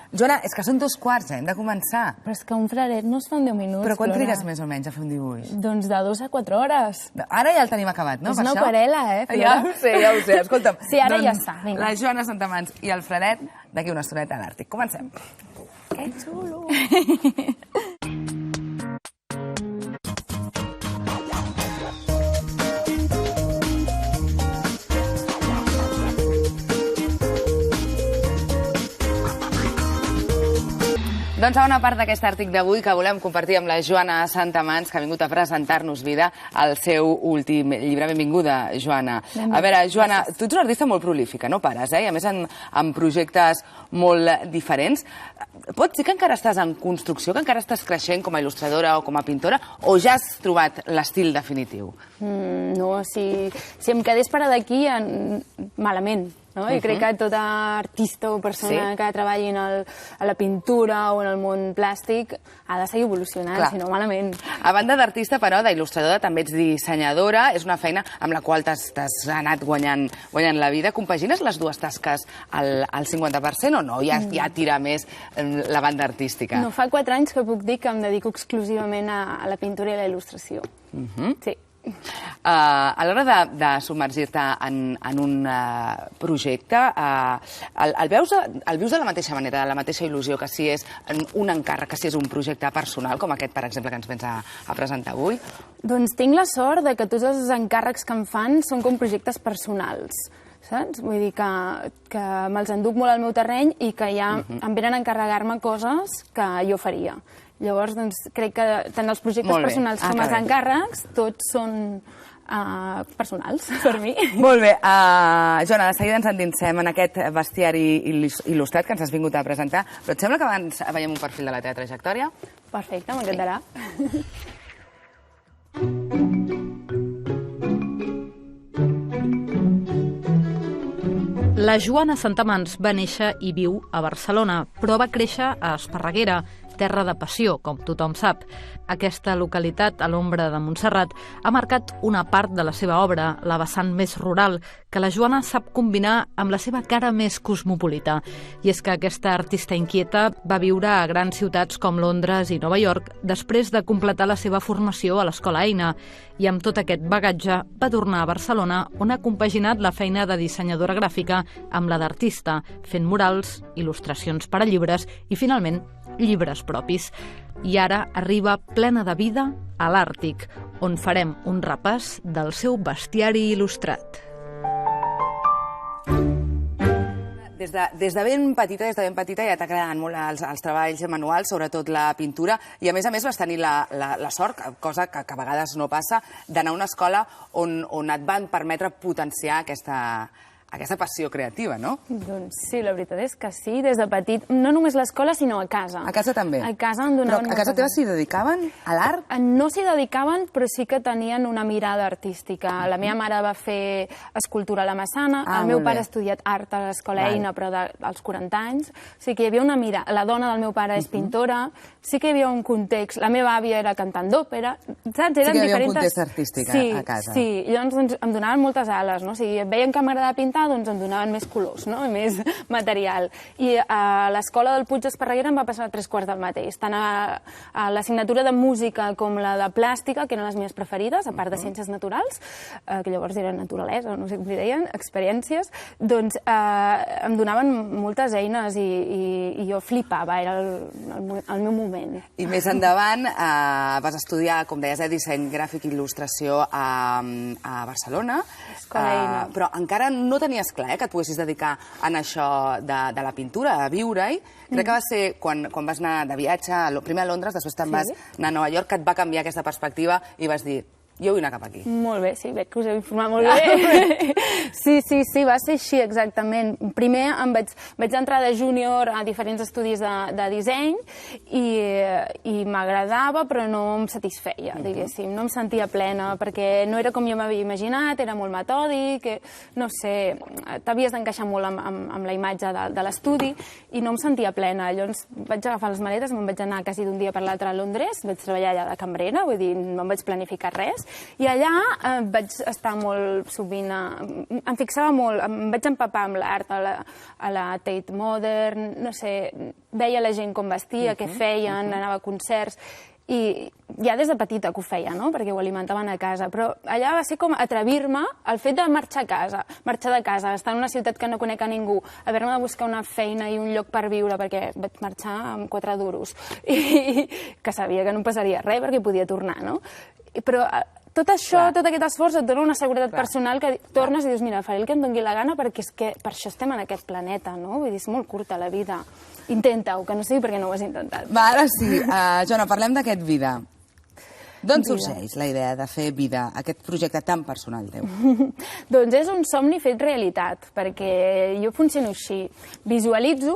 Joana, és que són 2:15, hem de començar. Però és que un fraret no es fa en 10 minuts. Però quan trigues més o menys a fer un dibuix? Doncs de 2 a 4 hores. Ara ja el tenim acabat, no? És una aquarel·la, Ja ho sé, escolta'm. Sí, ara ja està, vinga. La Joana Santamans i el fraret d'aquí una estoneta a l'Àrtic. Comencem. Que xulo! Doncs segona part d'aquest àrtic d'avui que volem compartir amb la Joana Santamans, que ha vingut a presentar-nos vida al seu últim llibre. Benvinguda, Joana. A veure, Joana, tu ets una artista molt prolífica, no pares, eh? I a més en projectes molt diferents. Pots dir que encara estàs en construcció, que encara estàs creixent com a il·lustradora o com a pintora, o ja has trobat l'estil definitiu? No, si em quedés parada aquí, malament. I crec que tota artista o persona que treballi a la pintura o en el món plàstic ha de seguir evolucionant, si no malament. A banda d'artista, però, d'il·lustradora, també ets dissenyadora. És una feina amb la qual t'has anat guanyant la vida. Compagines les dues tasques al 50% o no? Ja tira més la banda artística? No, fa 4 anys que puc dir que em dedico exclusivament a la pintura i a la il·lustració. Sí. A l'hora de submergir-te en un projecte, el vius de la mateixa manera, de la mateixa il·lusió, que si és un encàrrec, que si és un projecte personal, com aquest, per exemple, que ens vens a presentar avui? Doncs tinc la sort de que tots els encàrrecs que em fan són com projectes personals. Saps? Vull dir que me'ls enduc molt al meu terreny i que ja em venen a encarregar-me coses que jo faria. Llavors, doncs, crec que tant els projectes personals com els encàrrecs, tots són personals, per mi. Molt bé. Joana, de seguida ens endinsem en aquest bestiari il·lustrat que ens has vingut a presentar, però et sembla que abans veiem un perfil de la teva trajectòria? Perfecte, m'encantarà. La Joana Santamans va néixer i viu a Barcelona, però va créixer a Esparreguera, terra de passió, com tothom sap. Aquesta localitat, a l'ombra de Montserrat, ha marcat una part de la seva obra, la vessant més rural, que la Joana sap combinar amb la seva cara més cosmopolita. I és que aquesta artista inquieta va viure a grans ciutats com Londres i Nova York després de completar la seva formació a l'Escola Eina. I amb tot aquest bagatge va tornar a Barcelona, on ha compaginat la feina de dissenyadora gràfica amb la d'artista, fent murals, il·lustracions per a llibres i, finalment, llibres propis. I ara arriba plena de vida a l'Àrtic, on farem un repàs del seu bestiari il·lustrat. Des de ben petita ja t'agraden molt els treballs manuals, sobretot la pintura, i a més vas tenir la sort, cosa que a vegades no passa, d'anar a una escola on et van permetre potenciar aquesta passió creativa, no? Doncs sí, la veritat és que sí, des de petit, no només a l'escola, sinó a casa. A casa també? A casa em donaven... Però a casa teva s'hi dedicaven a l'art? No s'hi dedicaven, però sí que tenien una mirada artística. La meva mare va fer escultura a la Massana, el meu pare ha estudiat art a l'Escola Eina, però als 40 anys. O sigui que hi havia una mirada. La dona del meu pare és pintora, sí que hi havia un context. La meva àvia era cantant d'òpera, saps? Sí que hi havia un context artístic a casa. Sí, llavors em donaven moltes ales, no? O sigui, veien que m'agradava pintar, doncs em donaven més colors, no? I més material. I a l'escola del Puig d'Esparreguera em va passar a 3/4 del mateix. Tant a l'assignatura de música com la de plàstica, que eren les meves preferides, a part de ciències naturals, que llavors eren naturalesa, no sé com li deien, experiències, doncs em donaven moltes eines i jo flipava, era el meu moment. I més endavant vas estudiar, com deies, disseny gràfic i il·lustració a Barcelona, però encara no tenies clar que et poguessis dedicar a això de la pintura, a viure-hi. Crec que va ser quan vas anar de viatge, primer a Londres, després te'n vas anar a Nova York, que et va canviar aquesta perspectiva i vas dir, jo vull anar cap aquí. Molt bé, sí, veig que us heu informat molt bé. Sí, va ser així, exactament. Primer vaig entrar de júnior a diferents estudis de disseny i m'agradava, però no em satisfeia, diguéssim. No em sentia plena, perquè no era com jo m'havia imaginat, era molt metòdic, no sé, t'havies d'encaixar molt amb la imatge de l'estudi i no em sentia plena. Llavors vaig agafar les maletes, me'n vaig anar quasi d'un dia per l'altre a Londres, vaig treballar allà de cambrera, vull dir, no em vaig planificar res, I allà vaig estar molt sovint... Em fixava molt, em vaig empapar amb l'art, a la Tate Modern, no sé, veia la gent com vestia, què feien, anava a concerts, i ja des de petita que ho feia, no?, perquè ho alimentaven a casa, però allà va ser com atrevir-me al fet de marxar de casa, estar en una ciutat que no conec a ningú, haver-me de buscar una feina i un lloc per viure, perquè vaig marxar amb 4 duros, i que sabia que no em passaria res perquè podia tornar, no? Però tot això, tot aquest esforç et dona una seguretat personal que tornes i dius, mira, faré el que em doni la gana perquè és que per això estem en aquest planeta, no? Vull dir, és molt curta la vida. Intenta-ho, que no sigui perquè no ho has intentat. Va, ara sí. Joana, parlem d'aquest Vida. D'on sorgeix la idea de fer Vida, aquest projecte tan personal teu? Doncs és un somni fet realitat, perquè jo funciono així. Visualitzo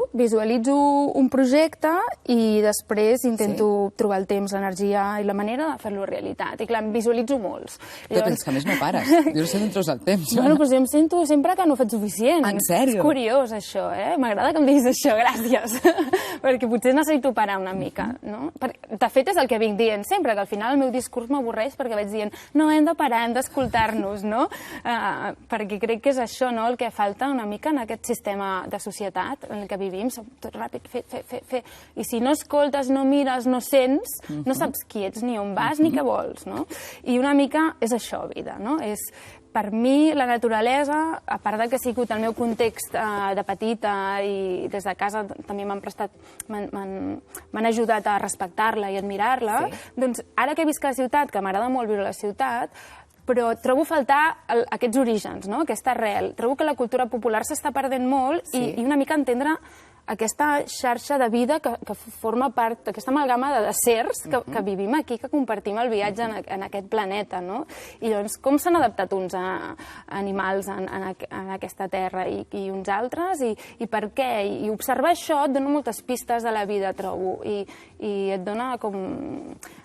un projecte i després intento trobar el temps, l'energia i la manera de fer-lo realitat. I clar, em visualitzo molts. Però és que a més no pares. Jo no sé d'on treus el temps. Bueno, però jo em sento sempre que no faig suficient. En sèrio? És curiós, això, eh? M'agrada que em diguis això, gràcies. Perquè potser necessito parar una mica, no? De fet, és el que vinc dient sempre, que al final el meu discurs m'avorreix perquè vaig dient no, hem de parar, hem d'escoltar-nos, no? Perquè crec que és això, no?, el que falta una mica en aquest sistema de societat en el que vivim, tot ràpid, fer. I si no escoltes, no mires, no sents, no saps qui ets, ni on vas, ni què vols, no? I una mica és això, Vida, no? Per mi, la naturalesa, a part que ha sigut el meu context de petita i des de casa també m'han ajudat a respectar-la i admirar-la, doncs ara que visc a la ciutat, que m'agrada molt viure a la ciutat, però trobo a faltar aquests orígens, no?, aquesta arrel. Trobo que la cultura popular s'està perdent molt i una mica entendre aquesta xarxa de vida que forma part d'aquesta amalgama de sers que vivim aquí, que compartim el viatge en aquest planeta, no? I llavors, com s'han adaptat uns animals en aquesta terra i uns altres, i per què? I observar això et dona moltes pistes de la vida, trobo, i et dona com...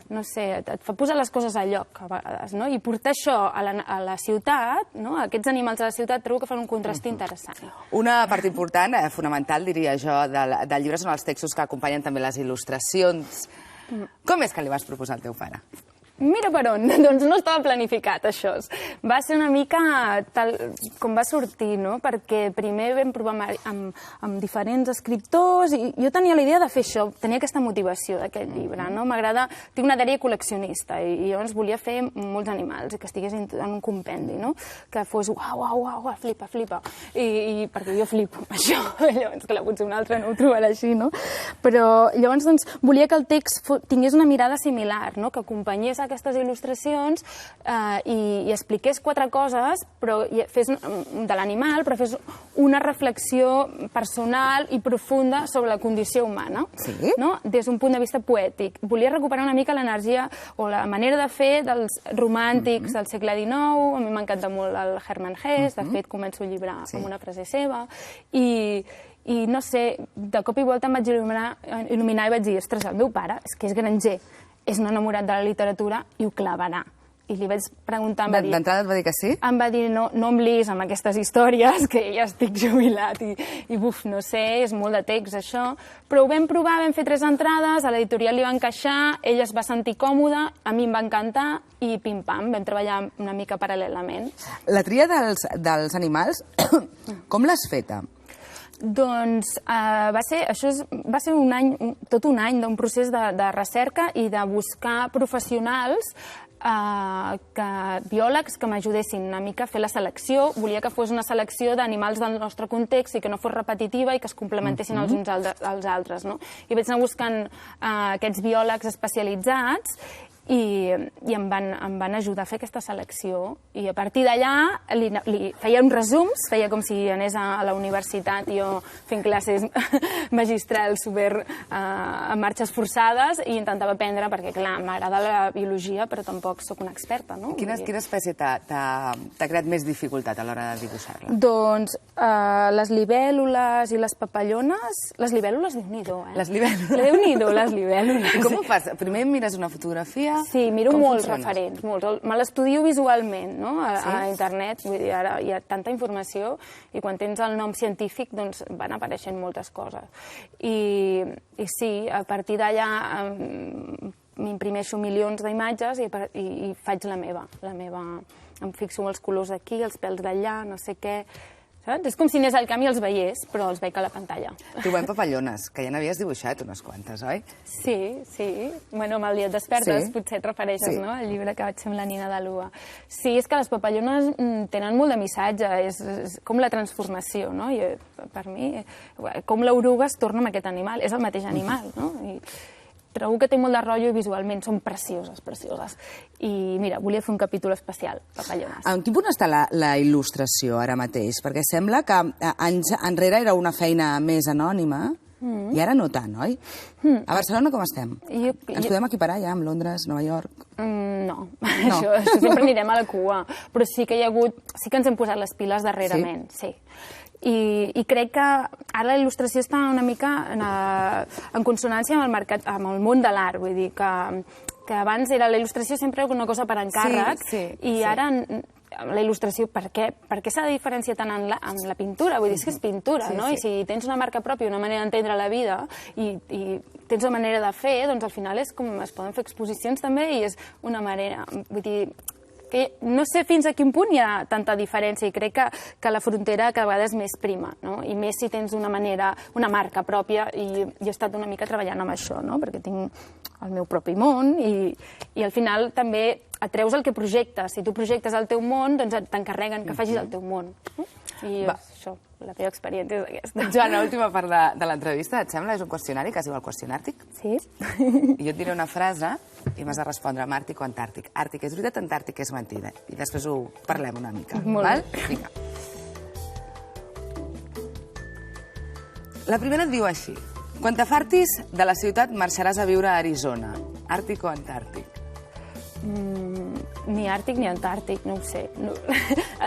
no sé, et fa posar les coses a lloc a vegades, no? I portar això a la ciutat, no?, aquests animals a la ciutat, trobo que fan un contrast interessant. Una part important, fonamental, diria jo, del llibre són els textos que acompanyen també les il·lustracions. Com és que li vas proposar al teu pare? Mira per on, doncs no estava planificat, això. Va ser una mica tal com va sortir, no? Perquè primer vam provar amb diferents escriptors i jo tenia la idea de fer això, tenia aquesta motivació d'aquest llibre, no? M'agrada, tinc una dèria col·leccionista i llavors volia fer molts animals i que estigués en un compendi, no? Que fos uau, flipa, i perquè jo flipo amb això, llavors, clar, potser un altre no ho trobarà així, no? Però llavors, doncs, volia que el text tingués una mirada similar, no? Que acompanyés aquestes il·lustracions i expliqués 4 coses fes de l'animal, però fes una reflexió personal i profunda sobre la condició humana, no? Des d'un punt de vista poètic. Volia recuperar una mica l'energia o la manera de fer dels romàntics del segle XIX. A mi m'encanta molt el Hermann Hesse, de fet començo el llibre amb una frase seva, i no sé, de cop i volta em vaig il·luminar i vaig dir, ostres, el meu pare és que és granger, és un enamorat de la literatura i ho clavarà. I li vaig preguntar... D'entrada et va dir que sí? Em va dir, no em lis amb aquestes històries, que ja estic jubilat i buf, no sé, és molt de text això. Però ho vam provar, vam fer 3 entrades, a l'editorial li va encaixar, ell es va sentir còmode, a mi em va encantar i pim-pam, vam treballar una mica paral·lelament. La tria dels animals, com l'has feta? Doncs va ser tot un any d'un procés de recerca i de buscar professionals, biòlegs que m'ajudessin una mica a fer la selecció. Volia que fos una selecció d'animals del nostre context i que no fos repetitiva i que es complementessin els uns als altres, no? I vaig anar buscant aquests biòlegs especialitzats i em van ajudar a fer aquesta selecció. I a partir d'allà li feia uns resums, feia com si anés a la universitat, jo fent classes magistrals super a marxes forçades, i intentava aprendre, perquè clar, m'agrada la biologia, però tampoc sóc una experta, no? Quina espècie t'ha creat més dificultat a l'hora de dibuixar-la? Doncs les libèl·lules i les papallones... Les libèl·lules, Déu-n'hi-do, eh? Les libèl·lules. Déu-n'hi-do, les libèl·lules. I com ho fas? Primer mires una fotografia... Sí, miro molts referents, molts. Me l'estudio visualment, no?, a internet. Vull dir, ara hi ha tanta informació i quan tens el nom científic, doncs van apareixent moltes coses. I sí, a partir d'allà m'imprimeixo milions d'imatges i faig la meva. Em fixo els colors d'aquí, els pèls d'allà, no sé què. Saps? És com si anés al camp i els veiés, però els veig a la pantalla. Trobem papallones, que ja n'havies dibuixat unes quantes, oi? Sí. Bueno, amb el dia et despertes, potser et refereixes, no?, al llibre que vaig fer amb la Nina de l'UA. Sí, és que les papallones tenen molt de missatge, és com la transformació, no? I per mi, com l'oruga es torna amb aquest animal, és el mateix animal, no? I trobo que té molt de rotllo i visualment són precioses. I mira, volia fer un capítol especial, papallones. En quin punt està la il·lustració ara mateix? Perquè sembla que anys enrere era una feina més anònima i ara no tant, oi? A Barcelona com estem? Ens podem equiparar ja amb Londres, Nova York? No. Això sempre anirem a la cua. Però sí que sí que ens hem posat les piles darrerament, sí. I crec que ara la il·lustració està una mica en consonància amb el mercat, amb el món de l'art, vull dir que abans era la il·lustració sempre una cosa per encàrrec i ara la il·lustració, per què s'ha de diferenciar tant amb la pintura? Vull dir, és que és pintura, no? I si tens una marca pròpia, una manera d'entendre la vida i tens una manera de fer, doncs al final és com es poden fer exposicions també i és una manera, vull dir, que no sé fins a quin punt hi ha tanta diferència i crec que la frontera cada vegada és més prima, no? I més si tens una marca pròpia i he estat una mica treballant amb això, no? Perquè tinc el meu propi món i al final també atreus el que projectes. Si tu projectes el teu món, doncs t'encarreguen que facis el teu món. I això, la meva experiència és aquesta. Joana, última part de l'entrevista, et sembla? És un qüestionari que es diu el qüestionàrtic? Sí. I jo et diré una frase i m'has de respondre amb Àrtic o Antàrtic. Àrtic és veritat, Antàrtic és mentida. I després ho parlem una mica. Molt bé. Vinga. La primera et diu així. Quan t'afartis de la ciutat marxaràs a viure a Arizona. Àrtic o Antàrtic? Ni Àrtic ni Antàrtic, no ho sé.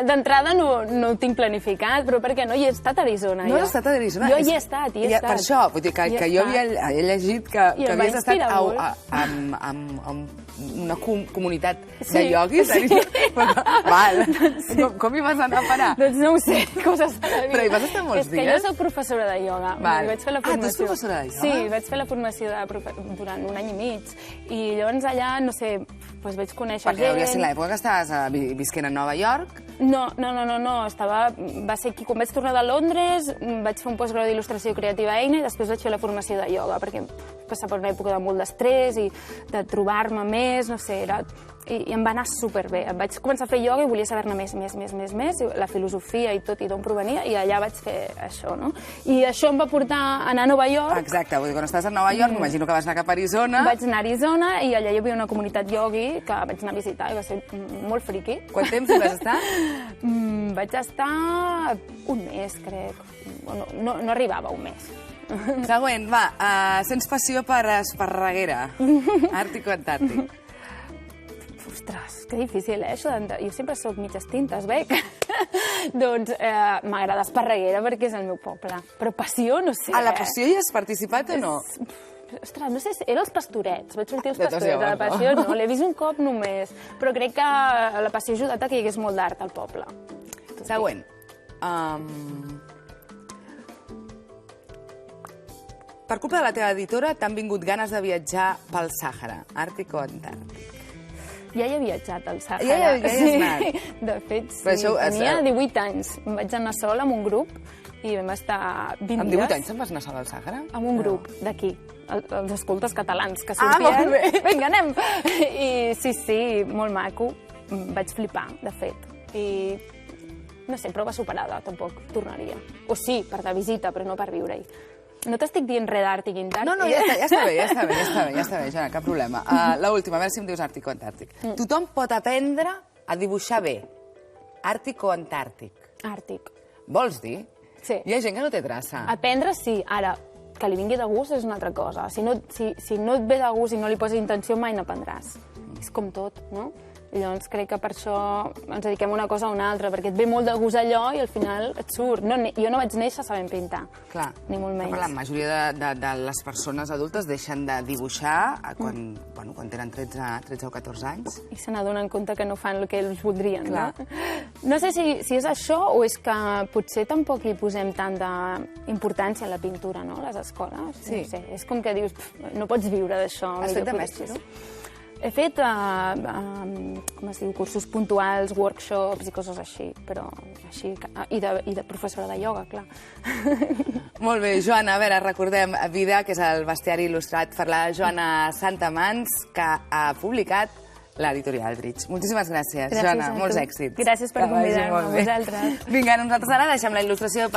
D'entrada no ho tinc planificat, però perquè no hi he estat a Arizona. No has estat a Arizona? Jo hi he estat, Per això, vull dir que jo he llegit que havies estat amb una comunitat de ioguis. Val. Com hi vas anar a parar? Doncs no ho sé, coses de la vida. Però hi vas estar molts dies? És que jo soc professora de ioga. Vaig fer la formació. Tu ets professora de ioga? Sí, vaig fer la formació durant un any i mig. I llavors allà, no sé, vaig conèixer gent... Perquè hauria sigut l'època que estaves visquent a Nova York? No. Va ser aquí, quan vaig tornar de Londres, vaig fer un postgrau d'il·lustració creativa a EINA i després vaig fer la formació de ioga, perquè passar per una època de molt d'estrès i de trobar-me més, no sé, i em va anar superbé. Vaig començar a fer ioga i volia saber-ne més, la filosofia i tot, i d'on provenia, i allà vaig fer això, no? I això em va portar a anar a Nova York. Exacte, vull dir, quan estàs a Nova York, m'imagino que vas anar cap a Arizona. Vaig anar a Arizona i allà hi havia una comunitat iogui que vaig anar a visitar i va ser molt friqui. Quant temps hi vas estar? Vaig estar un mes, crec. No arribava un mes. Següent, va, sents passió per Esparreguera. Àrtic o Antàrtic? Ostres, que difícil, això d'entrar. Jo sempre soc mitges tintes, bec? Doncs m'agrada Esparreguera perquè és el meu poble. Però passió, no sé. A la passió hi has participat o no? Ostres, no sé, era els Pastorets. Vaig sortir els Pastorets. A la passió no, l'he vist un cop només. Però crec que la passió ha ajudat a que hi hagués molt d'art al poble. Següent. Per culpa de la teva editora t'han vingut ganes de viatjar pel Sàhara. Àrtic o Antàrtic? Ja hi he viatjat al Sàhara. Ja hi has anat? De fet, sí. Tenia 18 anys. Em vaig anar sola amb un grup i vam estar 20 dies. Amb 18 anys te'n vas anar sola al Sàhara? Amb un grup d'aquí, els escoltes catalans que sortien. Molt bé. Vinga, anem! I sí, molt maco. Vaig flipar, de fet. I no sé, prova superada, tampoc tornaria. O sí, per de visita, però no per viure-hi. No t'estic dient res d'Àrtic i Antàrtic. No, ja està bé, Joana, cap problema. L'última, a veure si em dius Àrtic o Antàrtic. Tothom pot aprendre a dibuixar bé. Àrtic o Antàrtic? Àrtic. Vols dir? Sí. Hi ha gent que no té traça. Aprendre, sí. Ara, que li vingui de gust és una altra cosa. Si no et ve de gust i no li poses intenció, mai n'aprendràs. És com tot, no? Llavors crec que per això ens dediquem una cosa a una altra, perquè et ve molt de gust allò i al final et surt. Jo no vaig néixer sabent pintar, Clar, ni molt menys. però la majoria de les persones adultes deixen de dibuixar quan tenen 13 o 14 anys. I se n'adonen compte que no fan el que ells voldrien. Clar. No sé si és això o és que potser tampoc hi posem tant d'importància a la pintura, no?, a les escoles. Sí. No sé, és com que dius, no pots viure d'això. Has fet de mestre, no? He fet, com es diu, cursos puntuals, workshops i coses així, però així... I de professora de ioga, clar. Molt bé, Joana, a veure, recordem Vida, que és el bestiari il·lustrat per la Joana Santamans, que ha publicat l'editorial Bridge. Moltíssimes gràcies, Joana, molts èxits. Gràcies per convidar-me a vosaltres. Vinga, nosaltres ara deixem la il·lustració